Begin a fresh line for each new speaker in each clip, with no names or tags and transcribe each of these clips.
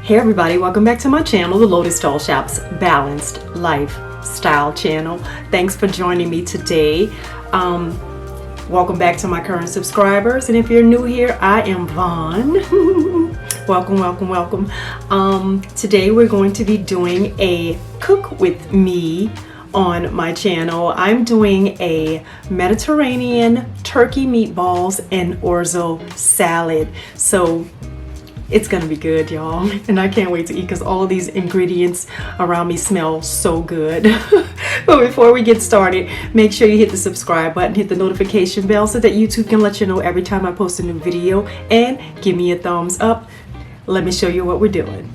Hey everybody, welcome back to my channel, the Lotus Doll Shop's Balanced Lifestyle channel. Thanks for joining me today. Welcome back to my current subscribers, and if you're new here, I am Vaughn. welcome. Today we're going to be doing a cook with me on my channel. I'm doing a Mediterranean turkey meatballs and Orzo salad. So it's gonna be good, y'all, and I can't wait to eat because all of these ingredients around me smell so good. But before we get started, make sure you hit the subscribe button, hit the notification bell so that YouTube can let you know every time I post a new video, and give me a thumbs up. Let me show you what we're doing.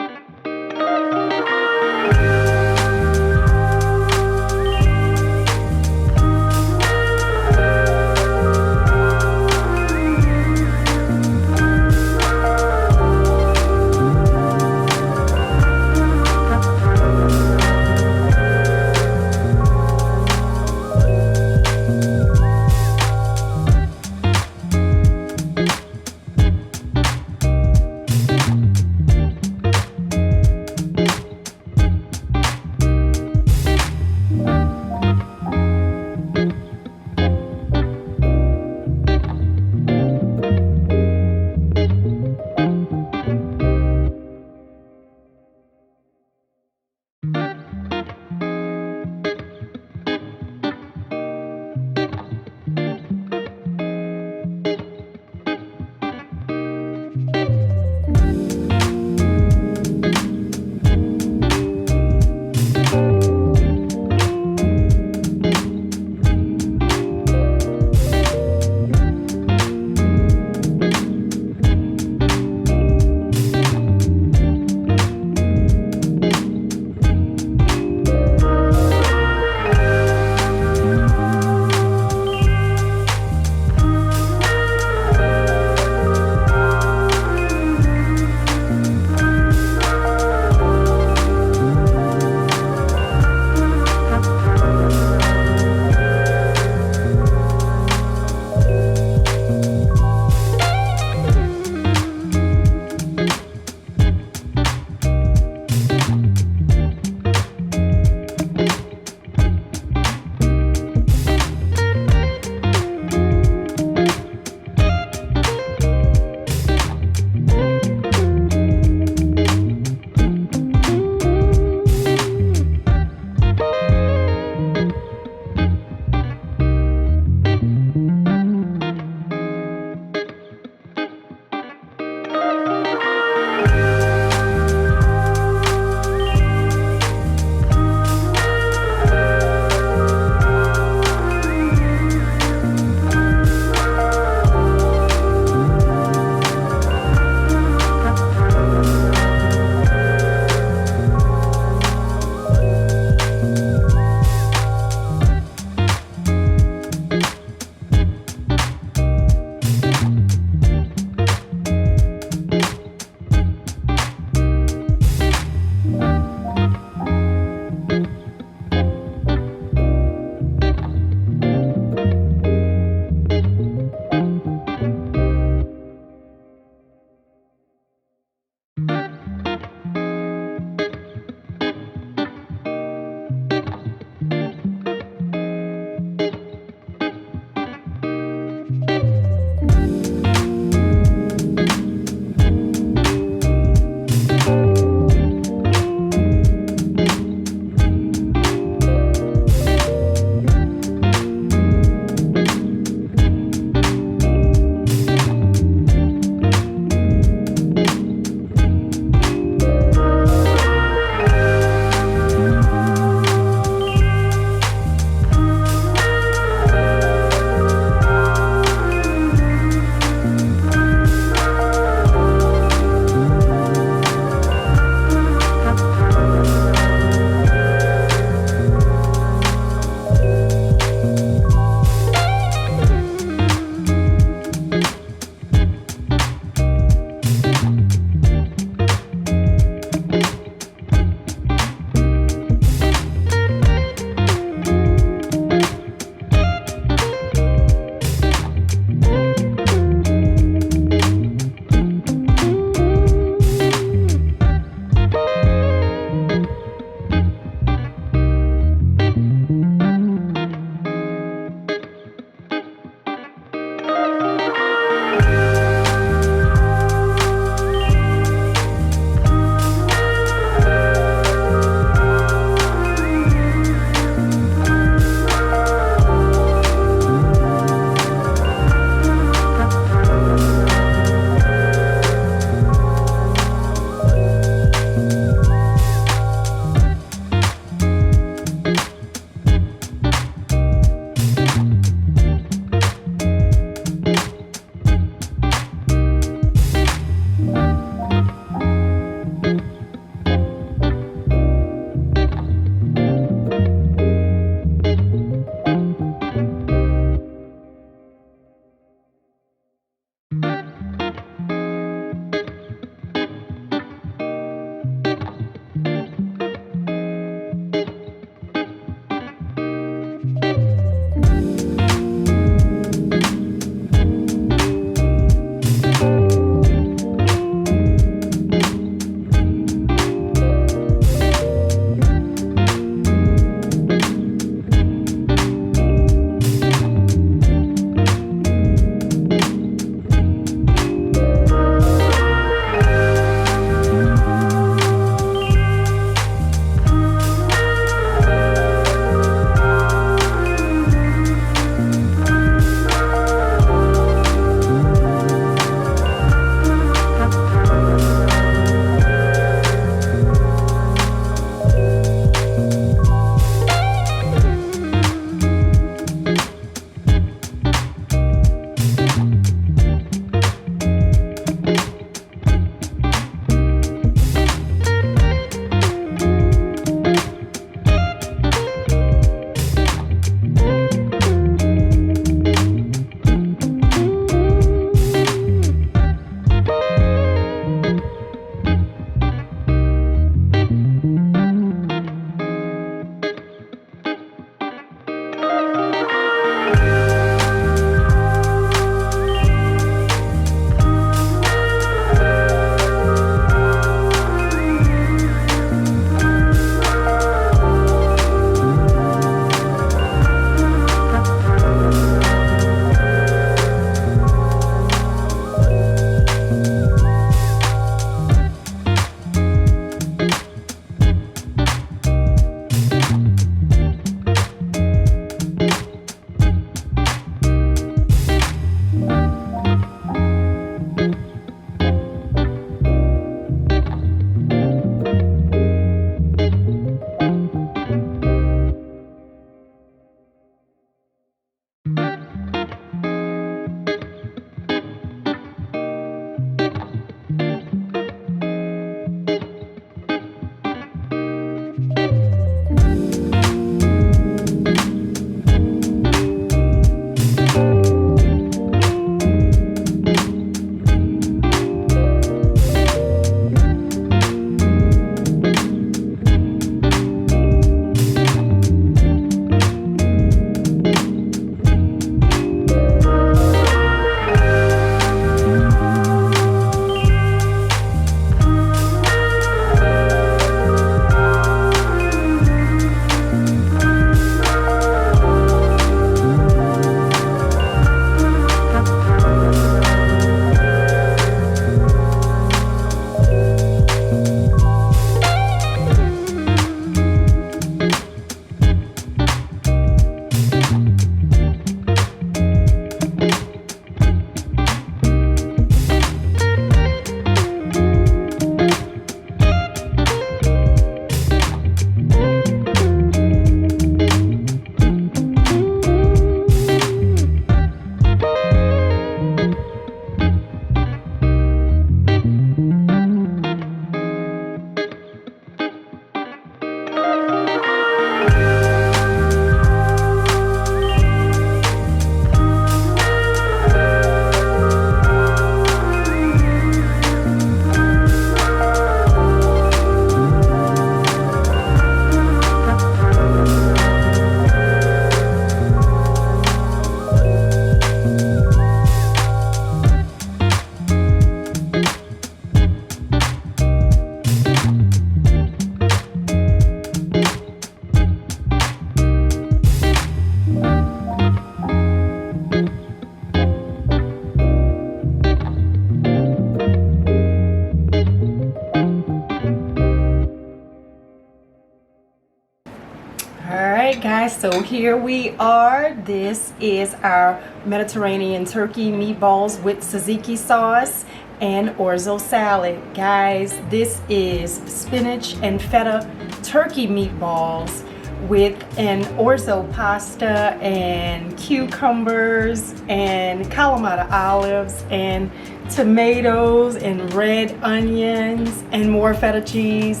Alright guys, so here we are. This is our Mediterranean turkey meatballs with tzatziki sauce and orzo salad. Guys, this is spinach and feta turkey meatballs with an orzo pasta and cucumbers and Kalamata olives and tomatoes and red onions and more feta cheese.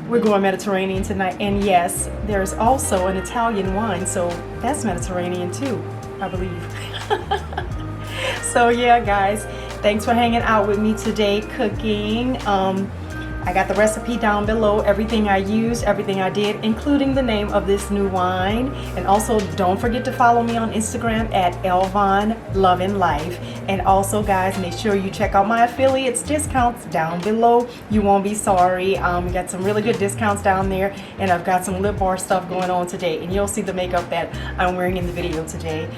We're going Mediterranean tonight, and yes, there's also an Italian wine, so that's Mediterranean too, I believe. So yeah guys, thanks for hanging out with me today cooking. I got the recipe down below, everything I used, everything I did, including the name of this new wine. And also don't forget to follow me on Instagram at LVonLovinLife. And also guys, make sure you check out my affiliates discounts down below. You won't be sorry. Got some really good discounts down there, and I've got some lip bar stuff going on today, and you'll see the makeup that I'm wearing in the video today.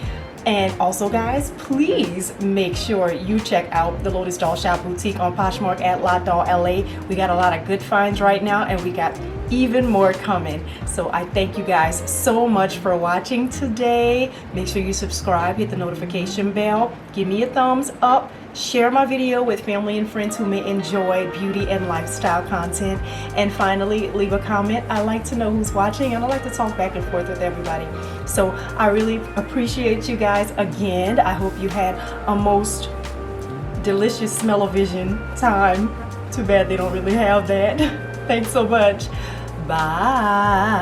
And also guys, please make sure you check out the Lotus Doll Shop Boutique on Poshmark at La L.A. We got a lot of good finds right now, and we got even more coming. So I thank you guys so much for watching today. Make sure you subscribe, hit the notification bell, give me a thumbs up, share my video with family and friends who may enjoy beauty and lifestyle content, and finally leave a comment. I like to know who's watching, and I like to talk back and forth with everybody. So I really appreciate you guys again. I hope you had a most delicious smell-o-vision time. Too bad they don't really have that. Thanks so much. Bye.